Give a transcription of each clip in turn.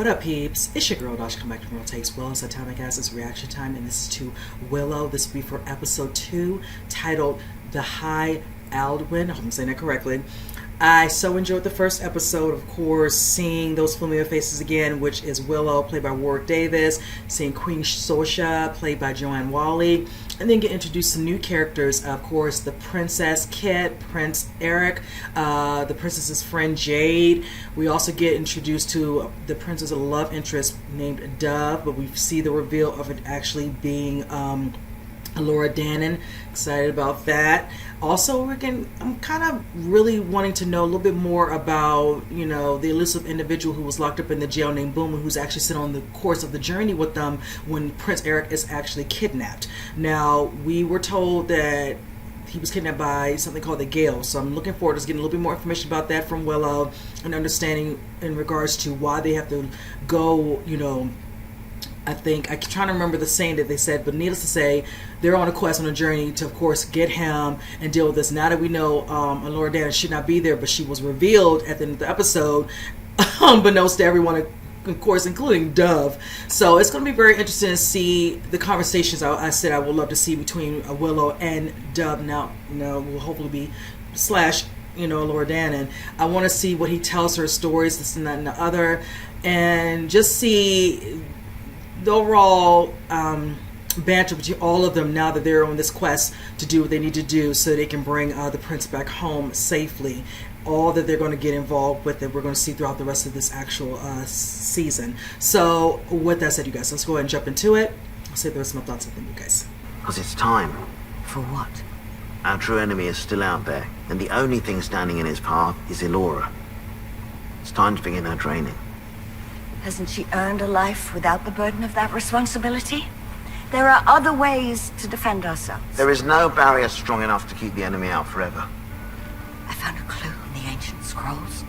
What up, peeps? It's your girl, Dash. Come back to World Takes Willow. So time, guys, it's reaction time, and this is to Willow. This will be for episode 2, titled The High Aldwin. I hope I'm saying that correctly. I so enjoyed the first episode, of course, seeing those familiar faces again, which is Willow, played by Warwick Davis, seeing Queen Sosha, played by Joanne Whalley, and then get introduced to new characters, of course, the Princess Kit, Prince Eric, the princess's friend Jade. We also get introduced to the princess, a love interest named Dove, but we see the reveal of it actually being Laura Dannon. Excited about that. Also, again, I'm kind of really wanting to know a little bit more about, you know, the elusive individual who was locked up in the jail named Boomer, who's actually sitting on the course of the journey with them when Prince Eric is actually kidnapped. Now, we were told that he was kidnapped by something called the Gale, so I'm looking forward to getting a little bit more information about that from Willow and understanding in regards to why they have to go, you know, I'm trying to remember the saying that they said, but needless to say, they're on a quest, on a journey to, of course, get him and deal with this. Now that we know Laura Dannon should not be there, but she was revealed at the end of the episode, unbeknownst to everyone, of course, including Dove. So it's going to be very interesting to see the conversations I said I would love to see between Willow and Dove. Now, you know, will hopefully be / you know, Laura Dannon. I want to see what he tells her, stories, this and that and the other, and just see the overall banter between all of them now that they're on this quest to do what they need to do so they can bring the prince back home safely. All that they're going to get involved with that we're going to see throughout the rest of this actual season. So with that said, you guys, let's go ahead and jump into it. I'll say the rest of my thoughts with you guys. Because it's time. For what? Our true enemy is still out there, and the only thing standing in his path is Elora. It's time to begin our training. Hasn't she earned a life without the burden of that responsibility? There are other ways to defend ourselves. There is no barrier strong enough to keep the enemy out forever. I found a clue in the ancient scrolls.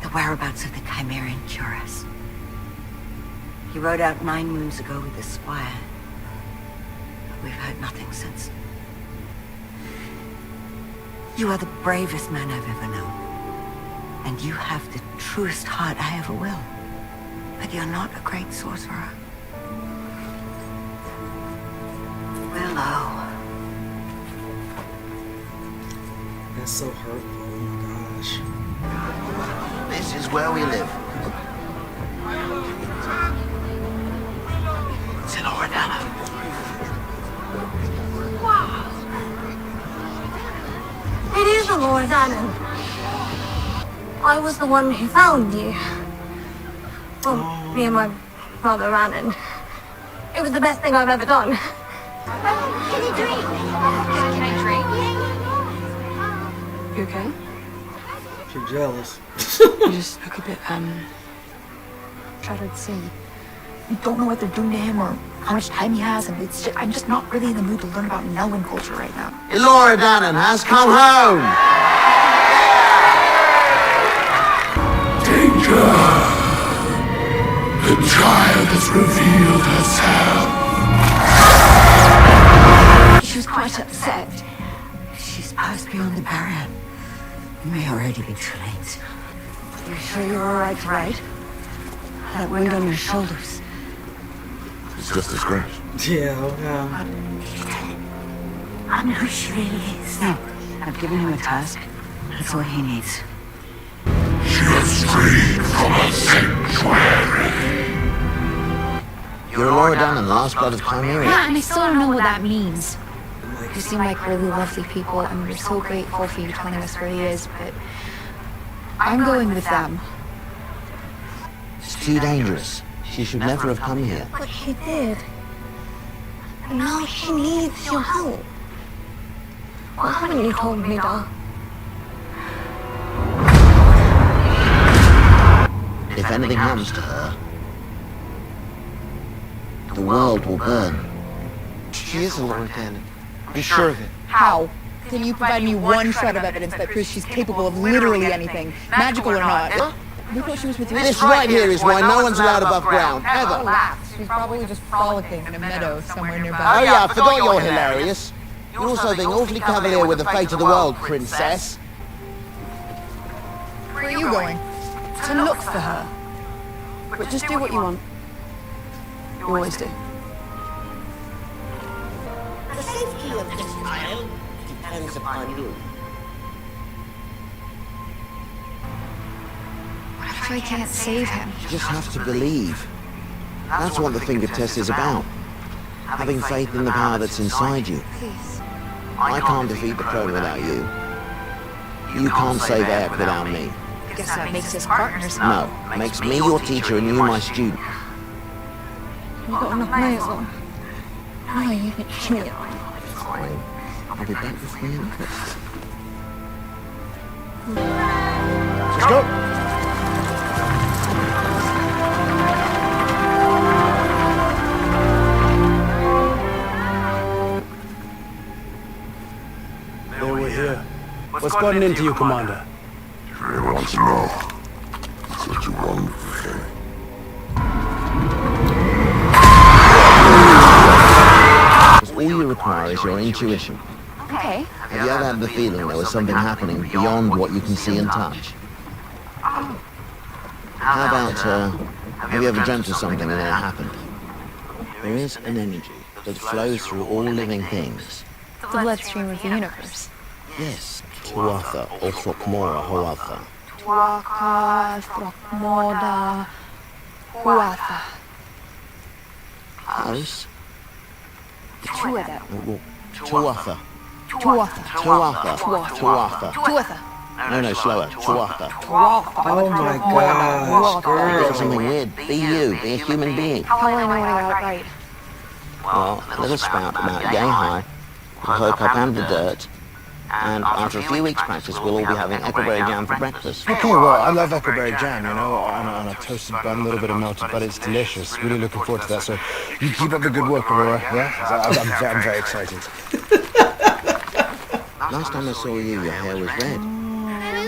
The whereabouts of the Chimerian Cuirass. He rode out 9 moons ago with his squire. But we've heard nothing since. You are the bravest man I've ever known. And you have the truest heart I ever will. But you're not a great sorcerer. Willow. That's so hurtful. Oh my gosh. This is where we live. It's Elora Dannon. Wow. It is Elora Dannon. I was the one who found you. Well, me and my brother Rhiannon. It was the best thing I've ever done. Can you drink? Can I drink? You okay? You're jealous. You just look a bit, shattered soon. You don't know what they're doing to him or how much time he has, and I'm just not really in the mood to learn about Nelwyn culture right now. Elora Dannon has come home! Danger! The child has revealed herself. She was quite upset. She's passed beyond the barrier. It may already be too late. You're sure you're all right to ride? That wound on your shoulders. It's just a scratch. Yeah, I know who she really is. No, I've given him a task. That's all he needs. She was freed from a sanctuary. You're Elora Dannon, last blood of Chimeria. Yeah, and I still don't know what that means. You seem like really lovely people, and we're so grateful for you telling us where he is, but I'm going with them. It's too dangerous. She should never have come here. But he did. And now he needs your help. Why haven't you told me that? If anything happens to her, the world will burn. She is Elora Dannon. Be sure of it. How? Can you provide me one shred of evidence that proves she's capable of literally anything, magical or not? We thought she was with you. This right here is why no one's allowed above ground, ever. She's probably just frolicking in a meadow somewhere nearby. Oh yeah, I forgot you're hilarious. You're also being awfully cavalier with the fate of the world, princess. Where are you going? To look for her. But just do what you want. You always do. The safety of this child depends upon you. What if I can't save him? You just have to believe. That's what the finger test is about. Having faith in the power that's inside you. Please. I can't defeat the clone without you. You can't save Eric without me. Guess that makes us partners. No, makes me your teacher and you my student. You've got enough nails on. No, you can kill me. Fine. I'll be back with you. Let's go. There we're here. What's gotten into you, Commander? If you ever want to know, it's such a wonderful thing. All you require is your intuition. Okay. Have you ever had the feeling there was something happening beyond what you can see and touch? How about, have you ever dreamt of something and then it happened? There is an energy that flows through all living things. The bloodstream of the universe. Yes, Tuatha or Throckmora Hoatha. Tuaka, Throckmorda, Huatha. Close. The two of them. Tuatha. Tuatha. Tuatha. Tuatha. Tuatha. No, slower. Tuatha. Oh my gosh, You girl. got something weird. Be you. Be a human being. How will I know when I got it right? Well, a little spout about yay high, will poke up under the dirt, and after a few weeks' practice, we'll all be having echoberry jam for breakfast. Okay, well, I love echoberry jam, you know, on a toasted bun, a little bit of melted butter. It's delicious. Really looking forward to that. So you keep up the good work, Aurora, yeah? I'm very excited. Last time I saw you, your hair was red.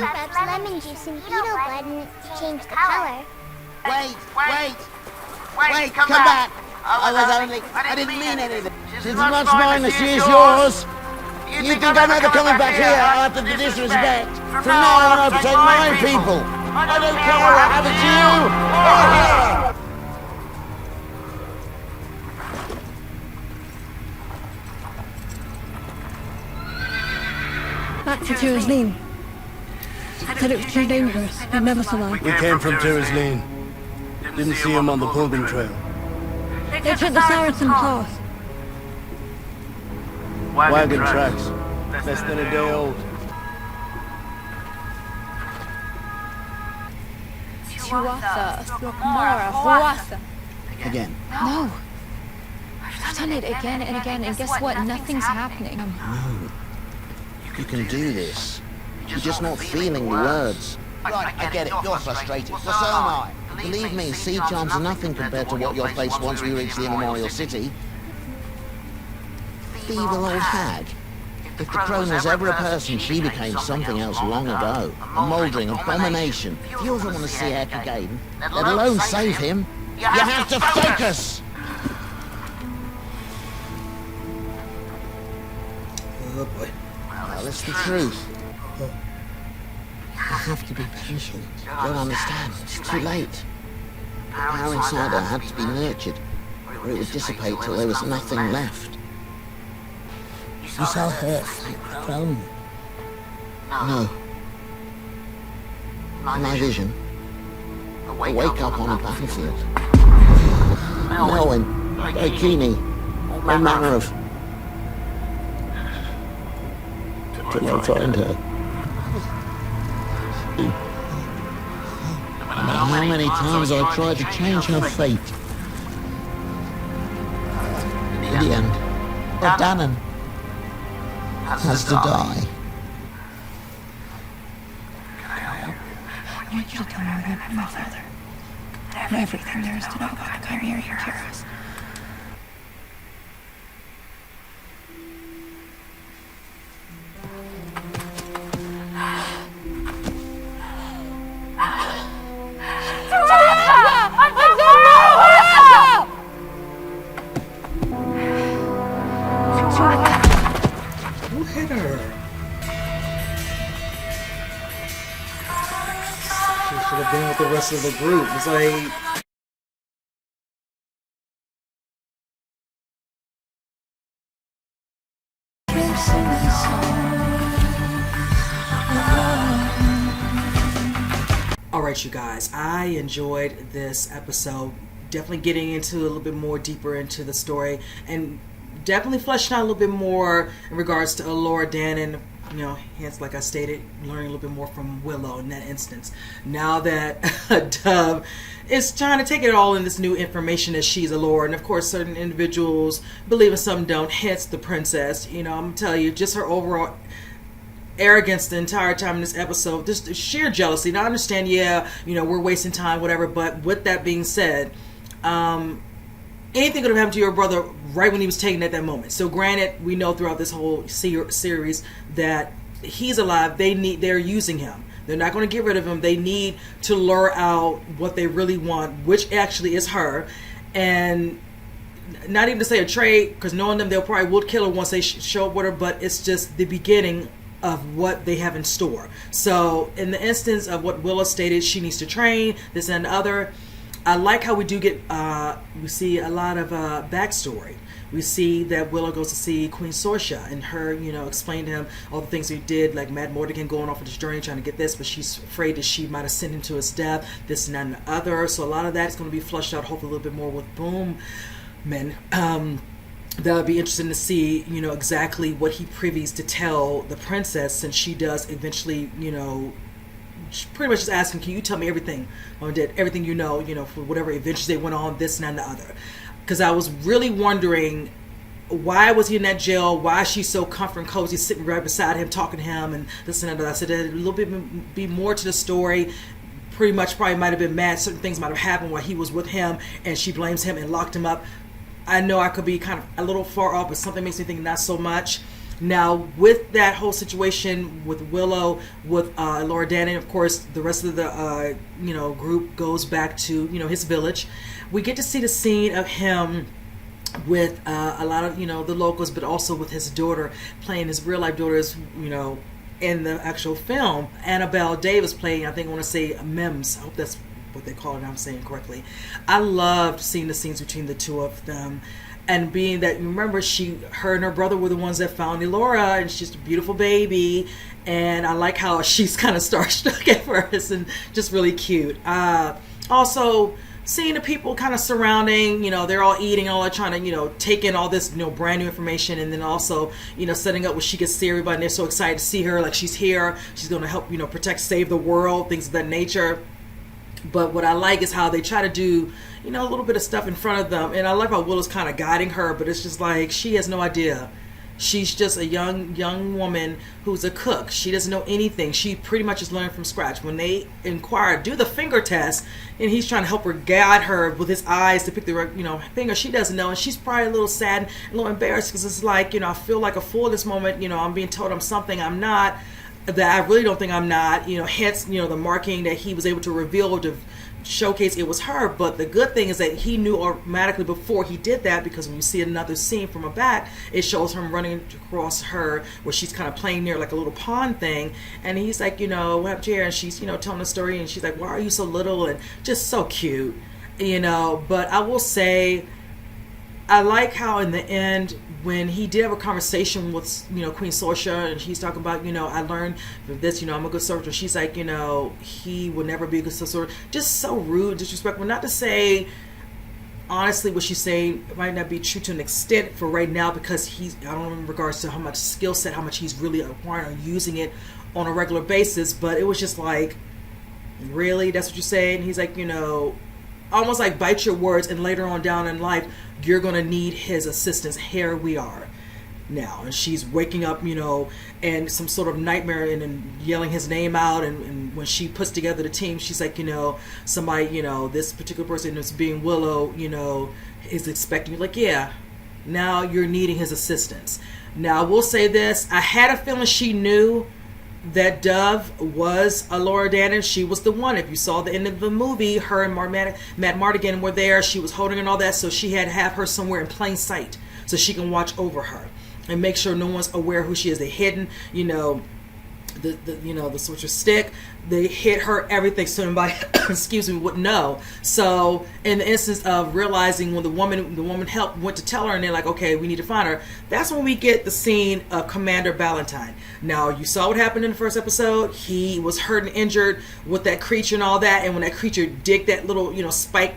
That's lemon juice and beetle blood and to change the color. Wait, come back! I didn't mean anything. She's not mine, she's yours. You think I'm ever coming back here after the disrespect? From now on, I'll protect my people. I don't care what happens to you or her. Back to Turazleen. Said it was too dangerous. I'd never survive. We came from Tirazleen. Didn't see him on the Pilgrim Trail. They took the Saracen path. Wagon tracks. Less than a day old. Tuatha, Throckmora, Huatha. Again. No. I've done it again and again, and guess what? Nothing's happening. No. You can do this. You're just not feeling the words. Right, I get it. You're frustrated. Well, so am I. Believe me, seed charms are nothing compared to what you'll face once we reach the immemorial city. The evil old hag. If the crone was ever a person, she became something else long ago. A mouldering abomination. If you ever want to see Eric again, let alone save him, you have to focus! Oh boy. Well, it's the truth. You have to be patient. You don't understand. It's too late. The power inside her had to be nurtured, or it would dissipate till there was nothing left. You saw her fight the crone? No. In my vision, I wake up on a battlefield. Nelwyn, Bikini, all manner of... Till I find her. No matter how many times I tried to change her fate. In the end, Dannon has to die. I want you to tell me what happened to my father. And everything there is to know about the Chimerian Terrors. Who hit her? She should have been with the rest of the group. It's like... right, you guys, I enjoyed this episode. Definitely getting into a little bit more deeper into the story, and definitely fleshing out a little bit more in regards to Laura Dannon. You know, hence, like I stated, learning a little bit more from Willow in that instance. Now that Dove is trying to take it all in this new information that she's a Laura, and of course, certain individuals believe and some don't. Hence, the princess. You know, I'm gonna tell you, just her overall arrogance the entire time in this episode, just sheer jealousy. Now I understand, yeah, you know, we're wasting time, whatever, but with that being said, anything could have happened to your brother right when he was taken at that moment. So granted, we know throughout this whole series that he's alive. They're using him. They're not going to get rid of him. They need to lure out what they really want, which actually is her. And not even to say a trade, because knowing them, they'll probably would kill her once they show up with her, but it's just the beginning of what they have in store. So in the instance of what Willow stated, she needs to train, this and the other. I like how we do get, we see a lot of backstory. We see that Willow goes to see Queen Sorsha, and her, you know, explain to him all the things he did, like Mad Mortigan going off on this journey trying to get this, but she's afraid that she might have sent him to his death, this and that and the other. So a lot of that is going to be flushed out, hopefully a little bit more with Boom Men. That would be interesting to see, you know, exactly what he privies to tell the princess, since she does eventually, you know, pretty much just asking, can you tell me everything on did everything you know for whatever adventures they went on, this and that and the other. Because I was really wondering, why was he in that jail? Why is she so comfort and cozy sitting right beside him, talking to him, and this and that. I said a little bit be more to the story. Pretty much probably might have been mad. Certain things might have happened while he was with him, and she blames him and locked him up. I know I could be kind of a little far off, but something makes me think not so much. Now, with that whole situation with Willow, with Laura Dannon, of course, the rest of the group goes back to his village. We get to see the scene of him with a lot of the locals, but also with his daughter, playing his real life daughter, in the actual film. Annabelle Davis playing, I think I want to say Mims. I hope that's what they call it. I'm saying correctly. I loved seeing the scenes between the two of them. And being that, remember, her and her brother were the ones that found Elora, and she's a beautiful baby. And I like how she's kind of starstruck at first and just really cute. Also, seeing the people kind of surrounding, they're all eating, all trying to, take in all this, brand new information. And then also, setting up where she gets to see everybody. And they're so excited to see her, like she's here. She's going to help, protect, save the world, things of that nature. But what I like is how they try to do, a little bit of stuff in front of them. And I like how Willow's kind of guiding her, but it's just like she has no idea. She's just a young woman who's a cook. She doesn't know anything. She pretty much is learning from scratch. When they inquire, do the finger test, and he's trying to help her, guide her with his eyes to pick the right, finger, she doesn't know. And she's probably a little sad and a little embarrassed, because it's like, I feel like a fool at this moment. I'm being told I'm something I'm not, that I really don't think I'm not, hence, the marking that he was able to reveal, to showcase it was her. But the good thing is that he knew automatically before he did that, because when you see another scene from her back, it shows him running across her where she's kind of playing near like a little pond thing, and he's like, what happened to her? And she's, telling the story, and she's like, why are you so little? And just so cute, but I will say, I like how in the end, when he did have a conversation with, Queen Sorsha, and he's talking about, I learned this, I'm a good soldier. She's like, he would never be a good soldier. Just so rude, disrespectful. Not to say, honestly, what she's saying might not be true to an extent for right now, because I don't know in regards to how much skill set, how much he's really acquiring or using it on a regular basis. But it was just like, really? That's what you're saying? He's like, almost like bite your words, and later on down in life, you're going to need his assistance. Here we are now. And she's waking up, and some sort of nightmare, and yelling his name out. And when she puts together the team, she's like, somebody, this particular person is being Willow, is expecting you. Like, yeah, now you're needing his assistance. Now, I will say this. I had a feeling she knew that Dove was a Laura Dannon. She was the one. If you saw the end of the movie, her and Matt Mardigan were there. She was holding and all that, so she had to have her somewhere in plain sight so she can watch over her and make sure no one's aware who she is. They hidden, the switcher stick. They hit her everything, so anybody excuse me, wouldn't know. So in the instance of realizing when the woman went to tell her, and they're like, okay, we need to find her, that's when we get the scene of Commander Valentine. Now, you saw what happened in the first episode. He was hurt and injured with that creature and all that, and when that creature digged that little spike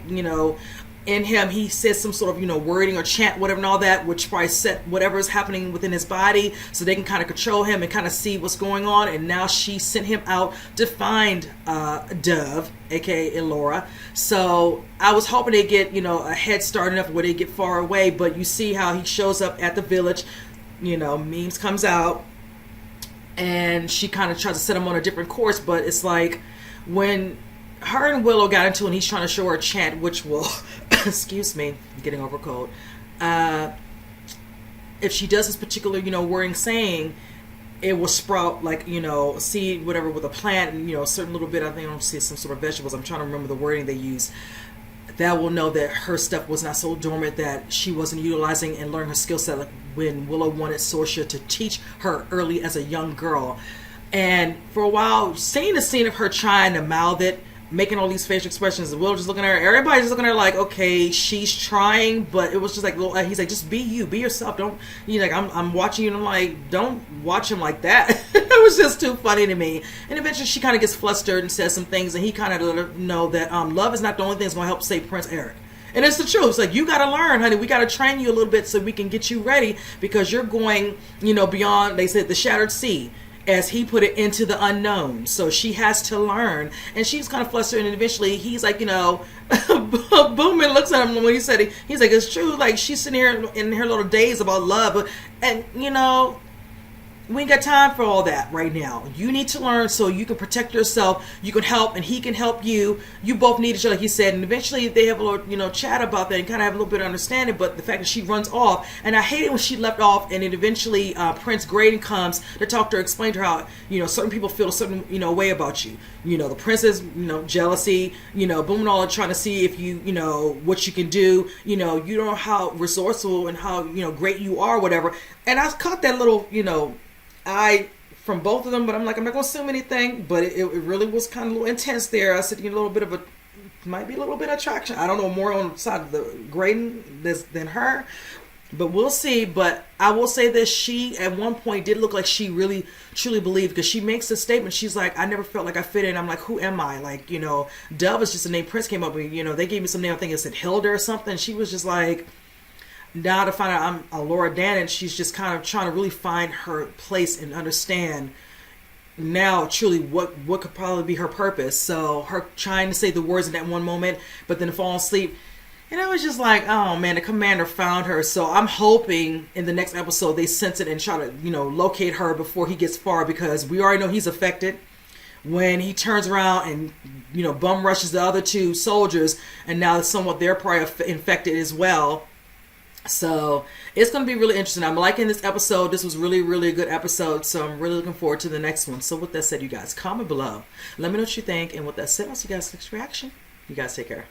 in him, he says some sort of wording or chant, whatever, and all that, which probably set whatever is happening within his body, so they can kind of control him and kind of see what's going on. And now she sent him out to find Dove, aka Elora. So I was hoping they get a head start enough where they get far away, but you see how he shows up at the village. Memes comes out, and she kind of tries to set him on a different course, but it's like when her and Willow got into it, and he's trying to show her a chant, which will, excuse me, I'm getting over a cold. If she does this particular, wording saying, it will sprout like, seed, whatever, with a plant, and, a certain little bit, I think I'm see some sort of vegetables. I'm trying to remember the wording they use. That will know that her stuff was not so dormant that she wasn't utilizing and learning her skill set, like when Willow wanted Sorsha to teach her early as a young girl. And for a while, seeing the scene of her trying to mouth it, making all these facial expressions, Will just looking at her, everybody's just looking at her like, okay, she's trying, but it was just like, he's like, just be you, be yourself, don't, I'm watching you, and I'm like, don't watch him like that. It was just too funny to me. And eventually she kind of gets flustered and says some things, and he kind of let her know that love is not the only thing that's going to help save Prince Eric. And it's the truth. It's like, you got to learn, honey. We got to train you a little bit so we can get you ready, because you're going, beyond, they said, the shattered sea, as he put it, into the unknown. So she has to learn, and she's kind of flustered, and eventually he's like, Boomin looks at him when he said it, he's like, it's true, like, she's sitting here in her little days about love, and we ain't got time for all that right now. You need to learn so you can protect yourself, you can help, and he can help you. You both need each other, like he said. And eventually they have a little, chat about that and kind of have a little bit of understanding. But the fact that she runs off, and I hate it when she left off, and then eventually Prince Graydon comes to talk to her, explain to her how, certain people feel a certain, way about you. The princess, jealousy, Boom and all are trying to see if you, what you can do. You know how resourceful and how, great you are, whatever. And I caught that little, eye from both of them, but I'm like, I'm not gonna assume anything, but it really was kind of a little intense there. I said, a little bit of might be a little bit of attraction. I don't know, more on the side of the Graydon than her, but we'll see. But I will say this, she at one point did look like she really truly believed, because she makes a statement. She's like, I never felt like I fit in. I'm like, who am I? Like, Dove is just a name Prince came up with. They gave me some name, I think it said Hilda or something. She was just like, now to find out I'm Elora Danan, she's just kind of trying to really find her place and understand now truly what could probably be her purpose. So her trying to say the words in that one moment, but then falling asleep. And I was just like, oh man, the commander found her. So I'm hoping in the next episode they sense it and try to, locate her before he gets far, because we already know he's affected. When he turns around and, bum rushes the other two soldiers, and now somewhat they're probably infected as well. So it's going to be really interesting. I'm liking this episode. This was really, really a good episode. So I'm really looking forward to the next one. So with that said, you guys, comment below. Let me know what you think. And with that said, I'll see you guys next reaction. You guys take care.